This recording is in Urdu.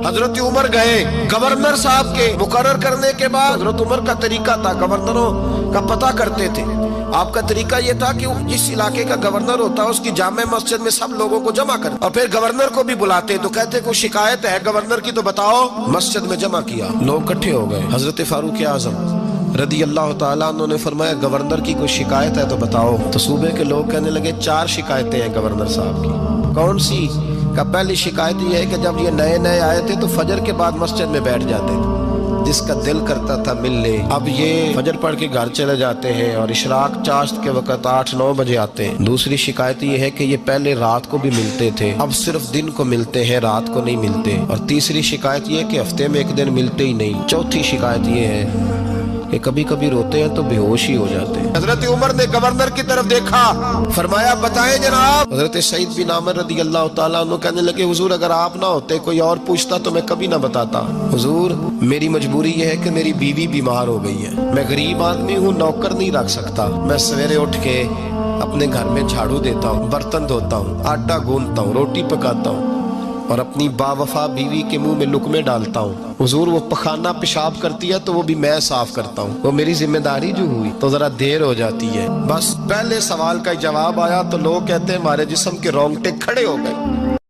حضرت عمر گئے گورنر صاحب کے مقرر کرنے کے بعد حضرت عمر کا طریقہ تھا، گورنروں کا پتہ کرتے تھے۔ آپ کا طریقہ یہ تھا کہ جس علاقے کا گورنر ہوتا ہے اس کی جامع مسجد میں سب لوگوں کو جمع کر، اور پھر گورنر کو بھی بلاتے تو کہتے کوئی شکایت ہے گورنر کی تو بتاؤ۔ مسجد میں جمع کیا، لوگ اکٹھے ہو گئے۔ حضرت فاروق اعظم رضی اللہ تعالیٰ عنہ نے فرمایا گورنر کی کوئی شکایت ہے تو بتاؤ۔ تو صوبے کے لوگ کہنے لگے 4 شکایتیں ہیں گورنر صاحب کی۔ کون سی؟ کہ پہلی شکایت یہ ہے کہ جب یہ نئے نئے آئے تھے تو فجر کے بعد مسجد میں بیٹھ جاتے تھے، جس کا دل کرتا تھا مل لے، اب یہ فجر پڑھ کے گھر چلے جاتے ہیں اور اشراق چاشت کے وقت 8-9 بجے آتے ہیں۔ دوسری شکایت یہ ہے کہ یہ پہلے رات کو بھی ملتے تھے، اب صرف دن کو ملتے ہیں، رات کو نہیں ملتے۔ اور تیسری شکایت یہ ہے کہ ہفتے میں 1 دن ملتے ہی نہیں۔ چوتھی شکایت یہ ہے کہ کبھی کبھی روتے ہیں تو بے ہوش ہی ہو جاتے ہیں۔ حضرت عمر نے گورنر کی طرف دیکھا، فرمایا بتائیں جناب۔ حضرت سعید بن عامر رضی اللہ تعالیٰ عنہ کہنے لگے حضور اگر آپ نہ ہوتے کوئی اور پوچھتا تو میں کبھی نہ بتاتا۔ حضور میری مجبوری یہ ہے کہ میری بیوی بیمار ہو گئی ہے، میں غریب آدمی ہوں، نوکر نہیں رکھ سکتا۔ میں سویرے اٹھ کے اپنے گھر میں جھاڑو دیتا ہوں، برتن دھوتا ہوں، آٹا گوندتا ہوں، روٹی پکاتا ہوں اور اپنی باوفا بیوی کے منہ میں لقمے ڈالتا ہوں۔ حضور وہ پخانہ پیشاب کرتی ہے تو وہ بھی میں صاف کرتا ہوں، وہ میری ذمہ داری جو ہوئی تو ذرا دیر ہو جاتی ہے۔ بس پہلے سوال کا جواب آیا تو لوگ کہتے ہیں ہمارے جسم کے رونگٹے کھڑے ہو گئے۔